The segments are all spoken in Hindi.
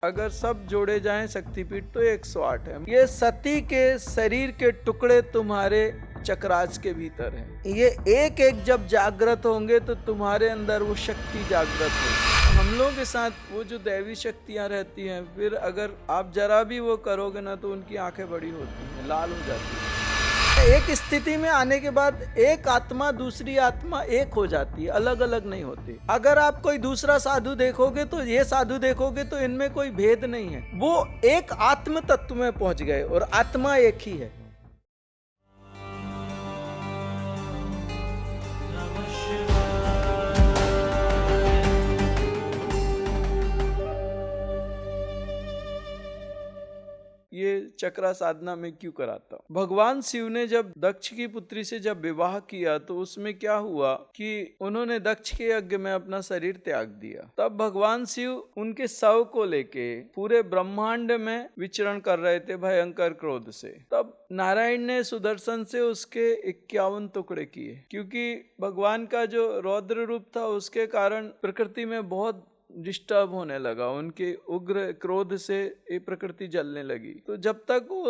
अगर सब जोड़े जाएं शक्तिपीठ तो 108 है। ये सती के शरीर के टुकड़े तुम्हारे चक्रास के भीतर हैं। ये एक एक जब जागृत होंगे तो तुम्हारे अंदर वो शक्ति जागृत होगी। हम लोगों के साथ वो जो दैवी शक्तियां रहती हैं, फिर अगर आप जरा भी वो करोगे ना तो उनकी आंखें बड़ी होती हैं, लाल हो जाती हैं। एक स्थिति में आने के बाद एक आत्मा दूसरी आत्मा एक हो जाती है, अलग अलग नहीं होती। अगर आप कोई दूसरा साधु देखोगे तो ये साधु देखोगे तो इनमें कोई भेद नहीं है, वो एक आत्म तत्व में पहुंच गए और आत्मा एक ही है। ये चक्रा साधना में क्यों कराता हूं? भगवान शिव ने जब दक्ष की पुत्री से जब विवाह किया तो उसमें क्या हुआ कि उन्होंने दक्ष के यज्ञ में अपना शरीर त्याग दिया। तब भगवान शिव उनके शव को लेके पूरे ब्रह्मांड में विचरण कर रहे थे भयंकर क्रोध से। तब नारायण ने सुदर्शन से उसके 51 टुकड़े किए, क्योंकि भगवान का जो रौद्र रूप था उसके कारण प्रकृति में बहुत डिस्टर्ब होने लगा। उनके उग्र क्रोध से ये प्रकृति जलने लगी। तो जब तक वो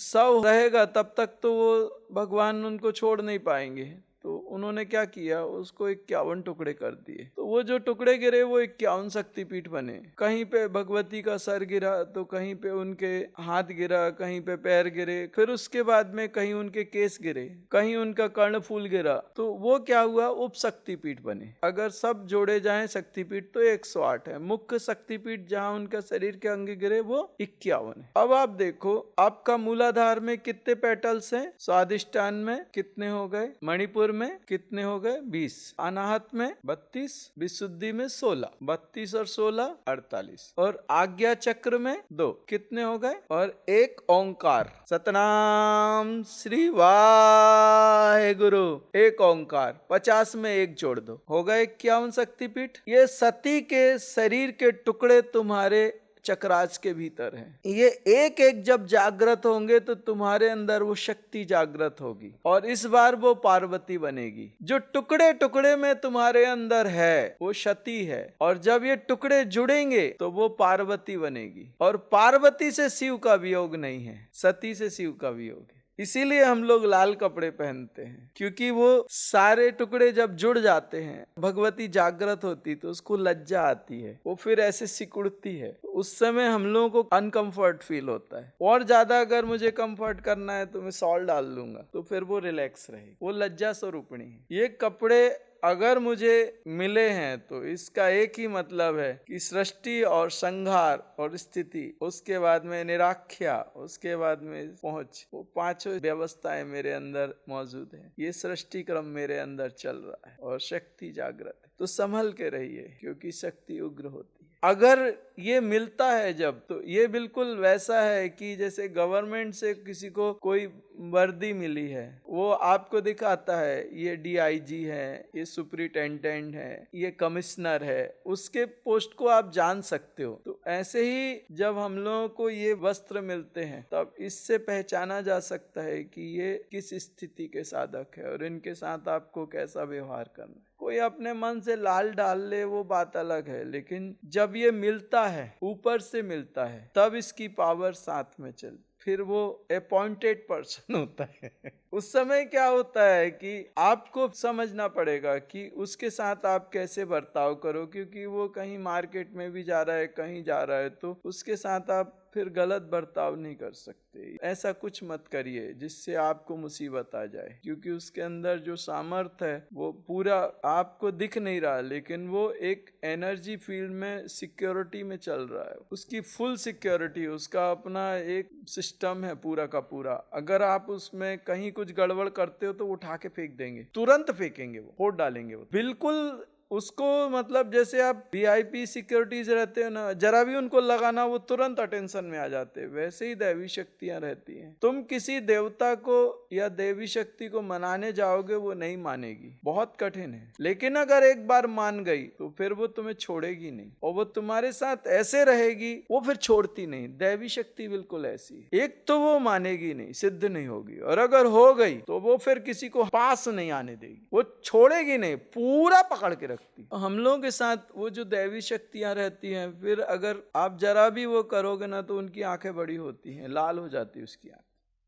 शव रहेगा तब तक तो वो भगवान उनको छोड़ नहीं पाएंगे। तो उन्होंने क्या किया, उसको 51 टुकड़े कर दिए। तो वो जो टुकड़े गिरे वो 51 शक्तिपीठ बने। कहीं पे भगवती का सर गिरा तो कहीं पे उनके हाथ गिरा, कहीं पे पैर गिरे, फिर उसके बाद में कहीं उनके केस गिरे, कहीं उनका कर्णफूल गिरा। तो वो क्या हुआ, उप शक्तिपीठ बने। अगर सब जोड़े जाएं शक्तिपीठ तो 108 है। मुख्य शक्तिपीठ जहां उनका शरीर के अंग गिरे वो 51 है। अब आप देखो, आपका मूलाधार में कितने पेटल्स हैं, स्वादिष्टान में कितने हो गए, मणिपुर में कितने हो गए, 20, अनाहत में 32, विशुद्धि में 16, 32 और 16 48, और आज्ञा चक्र में 2, कितने हो गए, और एक ओंकार, सतनाम श्री वाहेगुरु, एक ओंकार, 50 में एक जोड़ दो, हो गए 51 शक्तिपीठ। ये सती के शरीर के टुकड़े तुम्हारे चक्रास के भीतर है। ये एक एक जब जागृत होंगे तो तुम्हारे अंदर वो शक्ति जागृत होगी और इस बार वो पार्वती बनेगी। जो टुकड़े टुकड़े में तुम्हारे अंदर है वो सती है, और जब ये टुकड़े जुड़ेंगे तो वो पार्वती बनेगी। और पार्वती से शिव का वियोग नहीं है, सती से शिव का वियोग है। इसीलिए हम लोग लाल कपड़े पहनते हैं, क्योंकि वो सारे टुकड़े जब जुड़ जाते हैं, भगवती जागृत होती तो उसको लज्जा आती है, वो फिर ऐसे सिकुड़ती है। उस समय हम लोगों को अनकंफर्ट फील होता है। और ज्यादा अगर मुझे कंफर्ट करना है तो मैं सॉल डाल लूंगा, तो फिर वो रिलैक्स रहेगी। वो लज्जा स्वरूपिणी है। ये कपड़े अगर मुझे मिले हैं तो इसका एक ही मतलब है कि सृष्टि और संहार और स्थिति, उसके बाद में निराख्या, उसके बाद में पहुंच, वो पांचों व्यवस्थाएं मेरे अंदर मौजूद हैं। ये सृष्टि क्रम मेरे अंदर चल रहा है और शक्ति जागृत है। तो संभल के रहिए, क्योंकि शक्ति उग्र होती है। अगर ये मिलता है जब, तो ये बिल्कुल वैसा है कि जैसे गवर्नमेंट से किसी को कोई वर्दी मिली है, वो आपको दिखाता है ये डीआईजी है, ये सुपरिटेंडेंट है, ये कमिश्नर है, उसके पोस्ट को आप जान सकते हो। तो ऐसे ही जब हम लोगों को ये वस्त्र मिलते हैं तब इससे पहचाना जा सकता है कि ये किस स्थिति के साधक है और इनके साथ आपको कैसा व्यवहार करना है। कोई अपने मन से लाल डाल ले वो बात अलग है, लेकिन जब ये मिलता है, ऊपर से मिलता है, तब इसकी पावर साथ में चलती, फिर वो अपॉइंटेड पर्सन होता है। उस समय क्या होता है कि आपको समझना पड़ेगा कि उसके साथ आप कैसे बर्ताव करो, क्योंकि वो कहीं मार्केट में भी जा रहा है, कहीं जा रहा है, तो उसके साथ आप फिर गलत बर्ताव नहीं कर सकते। ऐसा कुछ मत करिए जिससे आपको मुसीबत आ जाए, क्योंकि उसके अंदर जो सामर्थ्य है वो पूरा आपको दिख नहीं रहा, लेकिन वो एक एनर्जी फील्ड में सिक्योरिटी में चल रहा है। उसकी फुल सिक्योरिटी, उसका अपना एक सिस्टम है पूरा का पूरा। अगर आप उसमें कहीं कुछ गड़बड़ करते हो तो उठा के फेंक देंगे, तुरंत फेंकेंगे, वो फोड़ डालेंगे। वो बिल्कुल उसको, मतलब जैसे आप वीआईपी सिक्योरिटीज रहते हो ना, जरा भी उनको लगाना वो तुरंत अटेंशन में आ जाते हैं। वैसे ही दैवी शक्तियां रहती हैं। तुम किसी देवता को या देवी शक्ति को मनाने जाओगे, वो नहीं मानेगी, बहुत कठिन है। लेकिन अगर एक बार मान गई तो फिर वो तुम्हें छोड़ेगी नहीं, और वो तुम्हारे साथ ऐसे रहेगी, वो फिर छोड़ती नहीं। दैवी शक्ति बिल्कुल ऐसी है। एक तो वो मानेगी नहीं, सिद्ध नहीं होगी, और अगर हो गई तो वो फिर किसी को पास नहीं आने देगी, वो छोड़ेगी नहीं, पूरा पकड़ के रखेगी। लगती। हम लोगों के साथ वो जो दैवी शक्तियां रहती हैं, फिर अगर आप जरा भी वो करोगे ना तो उनकी आंखें बड़ी होती हैं, लाल हो जाती है उसकी आंख।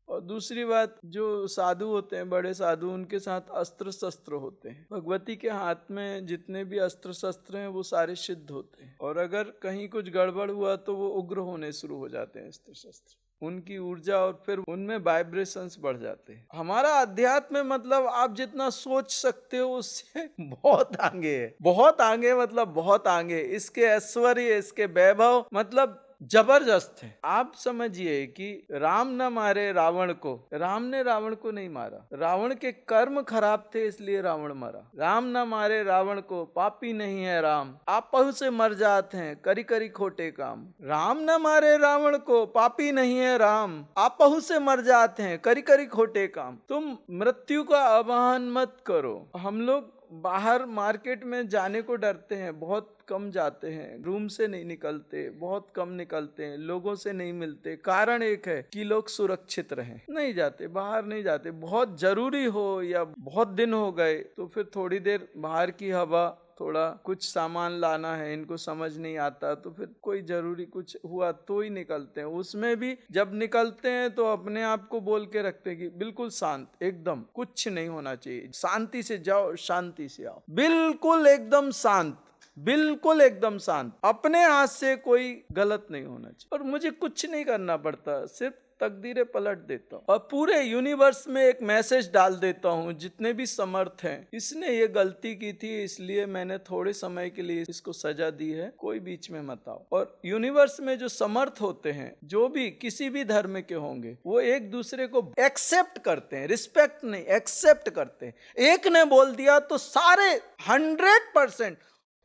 और दूसरी बात, जो साधु होते हैं, बड़े साधु, उनके साथ अस्त्र शस्त्र होते हैं। भगवती के हाथ में जितने भी अस्त्र शस्त्र हैं वो सारे सिद्ध होते हैं, और अगर कहीं कुछ गड़बड़ हुआ तो वो उग्र होने शुरू हो जाते हैं अस्त्र शस्त्र, उनकी ऊर्जा, और फिर उनमें वाइब्रेशंस बढ़ जाते हैं। हमारा अध्यात्म मतलब आप जितना सोच सकते हो उससे बहुत आगे है, बहुत आगे, मतलब बहुत आगे। इसके ऐश्वर्य, इसके वैभव मतलब जबरदस्त है। आप समझिए कि राम न मारे रावण को, राम ने रावण को नहीं मारा, रावण के कर्म खराब थे इसलिए रावण मरा। राम न मारे रावण को, पापी नहीं है राम, आपहु से मर जाते हैं, करी करी खोटे काम। राम न मारे रावण को, पापी नहीं है राम, आपहु से मर जाते हैं, करी करी खोटे काम। तुम मृत्यु का आवाहन मत करो। हम लोग बाहर मार्केट में जाने को डरते हैं, बहुत कम जाते हैं, रूम से नहीं निकलते, बहुत कम निकलते हैं, लोगों से नहीं मिलते। कारण एक है कि लोग सुरक्षित रहें, नहीं जाते, बाहर नहीं जाते। बहुत जरूरी हो या बहुत दिन हो गए तो फिर थोड़ी देर बाहर की हवा, थोड़ा कुछ सामान लाना है, इनको समझ नहीं आता तो फिर कोई जरूरी कुछ हुआ तो ही निकलते हैं। उसमें भी जब निकलते हैं तो अपने आप को बोल के रखते हैं कि बिल्कुल शांत, एकदम कुछ नहीं होना चाहिए, शांति से जाओ, शांति से आओ, बिल्कुल एकदम शांत, बिल्कुल एकदम शांत। अपने हाथ से कोई गलत नहीं होना चाहिए, और मुझे कुछ नहीं करना पड़ता, सिर्फ तकदीरें पलट देता हूँ और पूरे यूनिवर्स में एक मैसेज डाल देता हूँ। जितने भी समर्थ हैं, इसने ये गलती की थी इसलिए मैंने थोड़े समय के लिए इसको सजा दी है, कोई बीच में मत आओ। और यूनिवर्स में जो समर्थ होते हैं, जो भी किसी भी धर्म के होंगे, वो एक दूसरे को एक्सेप्ट करते हैं, रिस्पेक्ट नहीं, एक्सेप्ट करते हैं। एक ने बोल दिया तो सारे 100%।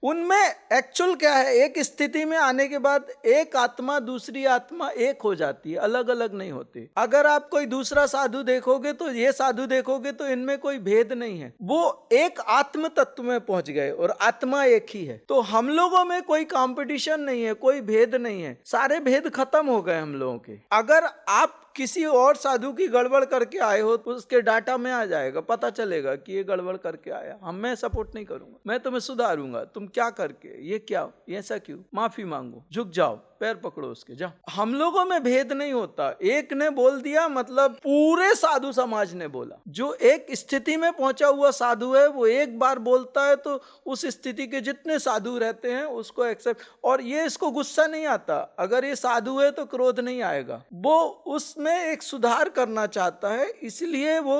उनमें एक्चुअल क्या है, एक स्थिति में आने के बाद एक आत्मा दूसरी आत्मा एक हो जाती है, अलग अलग नहीं होती। अगर आप कोई दूसरा साधु देखोगे तो ये साधु देखोगे तो इनमें कोई भेद नहीं है, वो एक आत्म तत्व में पहुंच गए और आत्मा एक ही है। तो हम लोगों में कोई कंपटीशन नहीं है, कोई भेद नहीं है, सारे भेद खत्म हो गए हम लोगों के। अगर आप किसी और साधु की गड़बड़ करके आए हो तो उसके डाटा में आ जाएगा, पता चलेगा कि ये गड़बड़ करके आया, मैं सपोर्ट नहीं करूंगा, मैं तुम्हें सुधारूंगा। तुम क्या करके, ये क्या, ऐसा क्यों, माफी मांगो, झुक जाओ, पैर पकड़ो उसके, जाओ। हम लोगों में भेद नहीं होता। एक ने बोल दिया मतलब पूरे साधु समाज ने बोला। जो एक स्थिति में पहुंचा हुआ साधु है वो एक बार बोलता है तो उस स्थिति के जितने साधु रहते हैं उसको एक्सेप्ट, और ये इसको गुस्सा नहीं आता। अगर ये साधु है तो क्रोध नहीं आएगा, वो उसमें एक सुधार करना चाहता है, इसलिए वो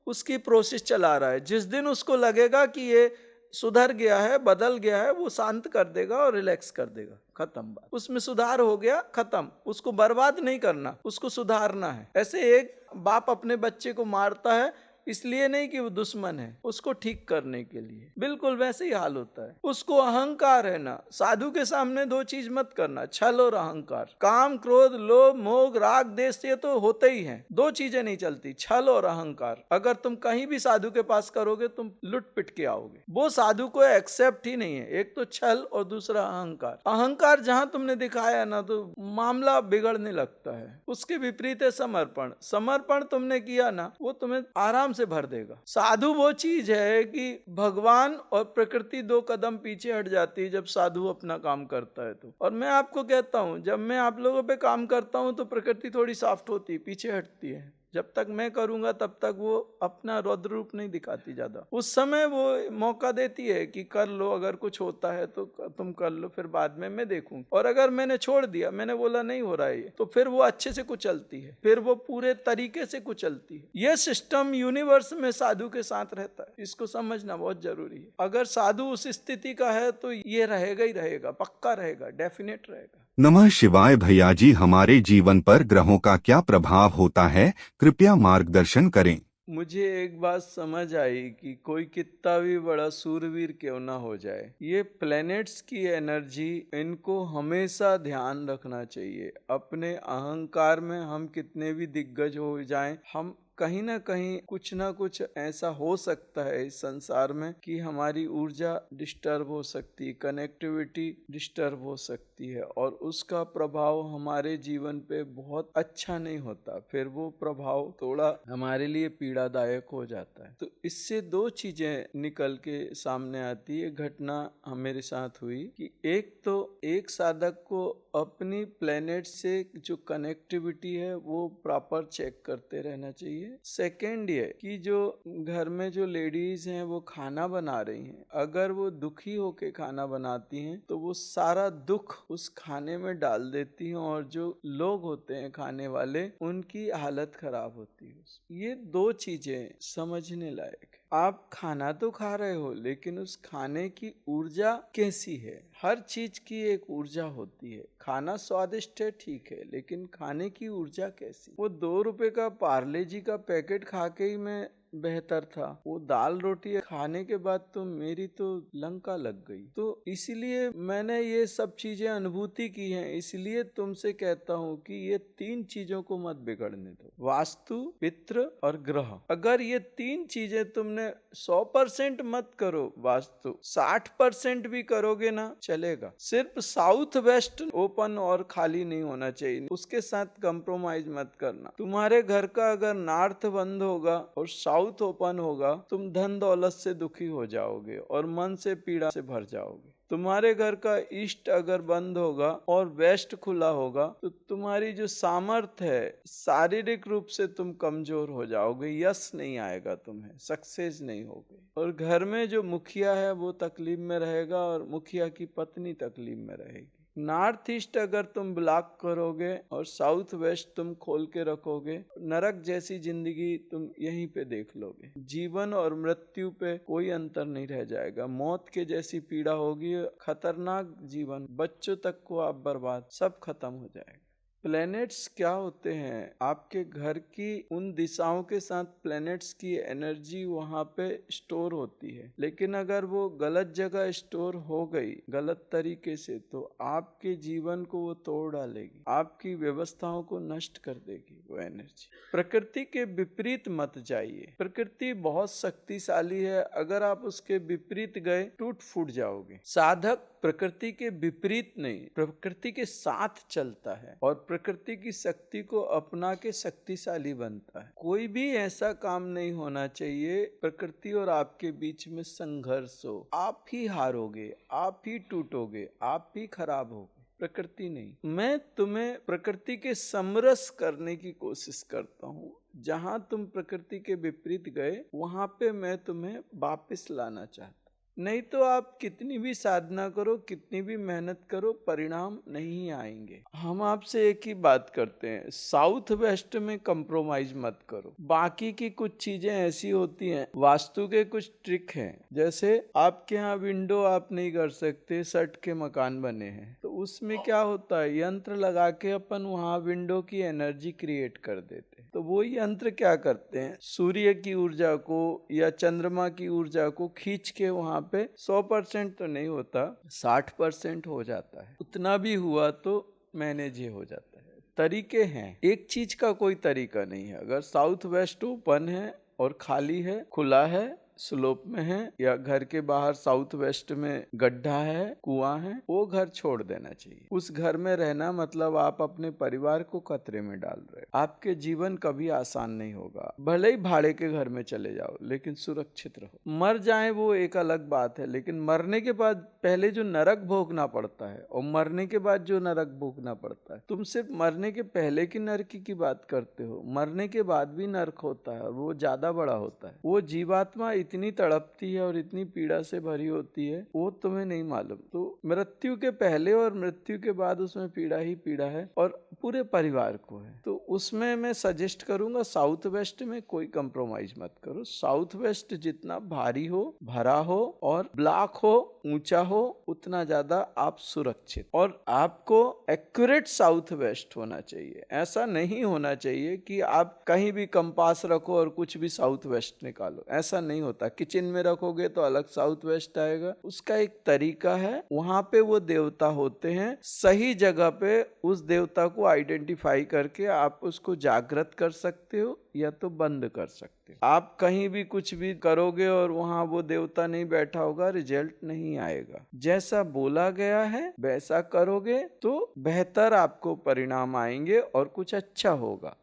उसकी प्रोसेस चला रहा है। जिस दिन उसको लगेगा कि ये सुधर गया है, बदल गया है, वो शांत कर देगा और रिलैक्स कर देगा, खत्म बात। उसमें सुधार हो गया, खत्म। उसको बर्बाद नहीं करना, उसको सुधारना है। ऐसे एक बाप अपने बच्चे को मारता है इसलिए नहीं कि वो दुश्मन है, उसको ठीक करने के लिए। बिल्कुल वैसे ही हाल होता है। उसको अहंकार है ना, साधु के सामने दो चीज मत करना, छल और अहंकार। काम, क्रोध, लोभ, मोह, राग, द्वेष ये तो होते ही हैं, दो चीजें नहीं चलती, छल और अहंकार। अगर तुम कहीं भी साधु के पास करोगे तुम लुट पिट के आओगे। वो साधु को एक्सेप्ट ही नहीं है, एक तो छल और दूसरा अहंकार। अहंकार जहां तुमने दिखाया ना तो मामला बिगड़ने लगता है। उसके विपरीत है समर्पण। समर्पण तुमने किया ना, वो तुम्हें आराम से भर देगा। साधु वो चीज है कि भगवान और प्रकृति दो कदम पीछे हट जाती है जब साधु अपना काम करता है तो। और मैं आपको कहता हूं, जब मैं आप लोगों पे काम करता हूं तो प्रकृति थोड़ी सॉफ्ट होती है, पीछे हटती है। जब तक मैं करूंगा तब तक वो अपना रौद्र रूप नहीं दिखाती ज्यादा। उस समय वो मौका देती है कि कर लो, अगर कुछ होता है तो तुम कर लो, फिर बाद में मैं देखूंगी। और अगर मैंने छोड़ दिया, मैंने बोला नहीं हो रहा है ये, तो फिर वो अच्छे से कुचलती है, फिर वो पूरे तरीके से कुचलती है। ये सिस्टम यूनिवर्स में साधु के साथ रहता है, इसको समझना बहुत जरूरी है। अगर साधु उस स्थिति का है तो ये रहेगा ही रहेगा, पक्का रहेगा, डेफिनेट रहेगा। नमः शिवाय। भैया जी, हमारे जीवन पर ग्रहों का क्या प्रभाव होता है, कृपया मार्गदर्शन करें। मुझे एक बात समझ आई कि कोई कितना भी बड़ा सूरवीर क्यों ना हो जाए, ये प्लैनेट्स की एनर्जी, इनको हमेशा ध्यान रखना चाहिए। अपने अहंकार में हम कितने भी दिग्गज हो जाएं, हम कहीं ना कहीं कुछ ना कुछ ऐसा हो सकता है इस संसार में कि हमारी ऊर्जा डिस्टर्ब हो सकती है, कनेक्टिविटी डिस्टर्ब हो सकती है और उसका प्रभाव हमारे जीवन पे बहुत अच्छा नहीं होता, फिर वो प्रभाव थोड़ा हमारे लिए पीड़ादायक हो जाता है। तो इससे दो चीजें निकल के सामने आती है। घटना मेरे साथ हुई कि एक तो एक साधक को अपनी प्लेनेट से जो कनेक्टिविटी है वो प्रॉपर चेक करते रहना चाहिए। सेकेंड ये कि जो घर में जो लेडीज हैं वो खाना बना रही हैं, अगर वो दुखी होके खाना बनाती हैं तो वो सारा दुख उस खाने में डाल देती हैं और जो लोग होते हैं खाने वाले उनकी हालत खराब होती है। ये दो चीजें समझने लायक है। आप खाना तो खा रहे हो लेकिन उस खाने की ऊर्जा कैसी है? हर चीज की एक ऊर्जा होती है। खाना स्वादिष्ट है ठीक है, लेकिन खाने की ऊर्जा कैसी? वो 2 रुपए का पार्ले जी का पैकेट खा के ही मैं बेहतर था, वो दाल रोटी खाने के बाद तो मेरी तो लंका लग गई। तो इसलिए मैंने ये सब चीजें अनुभूति की हैं, इसलिए तुमसे कहता हूँ कि ये 3 चीजों को मत बिगड़ने दो, वास्तु, पितृ और ग्रह। अगर ये 3 चीजें तुमने 100% मत करो, वास्तु 60% भी करोगे ना चलेगा। सिर्फ साउथ वेस्ट ओपन और खाली नहीं होना चाहिए, उसके साथ कंप्रोमाइज मत करना। तुम्हारे घर का अगर नॉर्थ बंद होगा और साउथ ओपन होगा, तुम धन दौलत से दुखी हो जाओगे और मन से पीड़ा से भर जाओगे। तुम्हारे घर का ईस्ट अगर बंद होगा और वेस्ट खुला होगा तो तुम्हारी जो सामर्थ्य है, शारीरिक रूप से तुम कमजोर हो जाओगे, यश नहीं आएगा, तुम्हें सक्सेस नहीं होगी। और घर में जो मुखिया है वो तकलीफ में रहेगा और मुखिया की पत्नी तकलीफ में रहेगी। नॉर्थ ईस्ट अगर तुम ब्लॉक करोगे और साउथ वेस्ट तुम खोल के रखोगे, नरक जैसी जिंदगी तुम यहीं पे देख लोगे। जीवन और मृत्यु पे कोई अंतर नहीं रह जाएगा, मौत के जैसी पीड़ा होगी, खतरनाक जीवन, बच्चों तक को आप बर्बाद, सब खत्म हो जाएगा। प्लैनेट्स क्या होते हैं? आपके घर की उन दिशाओं के साथ प्लैनेट्स की एनर्जी वहां पे स्टोर होती है, लेकिन अगर वो गलत जगह स्टोर हो गई गलत तरीके से तो आपके जीवन को वो तोड़ डालेगी, आपकी व्यवस्थाओं को नष्ट कर देगी वो एनर्जी। प्रकृति के विपरीत मत जाइए। प्रकृति बहुत शक्तिशाली है, अगर आप उसके विपरीत गए टूट फूट जाओगे। साधक प्रकृति के विपरीत नहीं, प्रकृति के साथ चलता है और प्रकृति की शक्ति को अपना के शक्तिशाली बनता है। कोई भी ऐसा काम नहीं होना चाहिए प्रकृति और आपके बीच में संघर्ष हो। आप ही हारोगे, आप ही टूटोगे, आप ही खराब होगे, प्रकृति नहीं। मैं तुम्हें प्रकृति के समरस करने की कोशिश करता हूँ। जहां तुम प्रकृति के विपरीत गए वहां पे मैं तुम्हें वापस लाना चाहता। नहीं तो आप कितनी भी साधना करो, कितनी भी मेहनत करो, परिणाम नहीं आएंगे। हम आपसे एक ही बात करते हैं, साउथ वेस्ट में कंप्रोमाइज मत करो। बाकी की कुछ चीजें ऐसी होती हैं, वास्तु के कुछ ट्रिक हैं, जैसे आपके यहाँ विंडो आप नहीं कर सकते, सट के मकान बने हैं, तो उसमें क्या होता है, यंत्र लगा के अपन वहाँ विंडो की एनर्जी क्रिएट कर देते हैं। तो वो यंत्र क्या करते हैं, सूर्य की ऊर्जा को या चंद्रमा की ऊर्जा को खींच के वहां पे 100% तो नहीं होता, 60% हो जाता है। उतना भी हुआ तो मैनेज हो जाता है। तरीके हैं, एक चीज का कोई तरीका नहीं है। अगर साउथ वेस्ट ओपन है और खाली है, खुला है, स्लोप में है, या घर के बाहर साउथ वेस्ट में गड्ढा है, कुआं है, वो घर छोड़ देना चाहिए। उस घर में रहना मतलब आप अपने परिवार को खतरे में डाल रहे हो। आपके जीवन कभी आसान नहीं होगा। भले ही भाड़े के घर में चले जाओ लेकिन सुरक्षित रहो। मर जाए वो एक अलग बात है, लेकिन मरने के बाद पहले जो नरक भोगना पड़ता है और मरने के बाद जो नरक भोगना पड़ता है, तुम सिर्फ मरने के पहले की नरक की बात करते हो। मरने के बाद भी नरक होता है और वो ज्यादा बड़ा होता है। वो जीवात्मा इतनी तड़पती है और इतनी पीड़ा से भरी होती है, वो तुम्हें नहीं मालूम। तो मृत्यु के पहले और मृत्यु के बाद उसमें पीड़ा ही पीड़ा है और पूरे परिवार को है। तो उसमें मैं सजेस्ट करूंगा साउथ वेस्ट में कोई कंप्रोमाइज मत करो। साउथ वेस्ट जितना भारी हो, भरा हो और ब्लॉक हो, ऊंचा हो, उतना ज्यादा आप सुरक्षित। और आपको एक्यूरेट साउथ वेस्ट होना चाहिए। ऐसा नहीं होना चाहिए कि आप कहीं भी कंपास रखो और कुछ भी साउथ वेस्ट निकालो, ऐसा नहीं होता। किचन में रखोगे तो अलग साउथ वेस्ट आएगा। उसका एक तरीका है, वहां पे वो देवता होते हैं, सही जगह पे उस देवता को आइडेंटिफाई करके आप आप उसको जागृत कर सकते हो या तो बंद कर सकते हो। आप कहीं भी कुछ भी करोगे और वहां वो देवता नहीं बैठा होगा, रिजल्ट नहीं आएगा। जैसा बोला गया है वैसा करोगे तो बेहतर आपको परिणाम आएंगे और कुछ अच्छा होगा।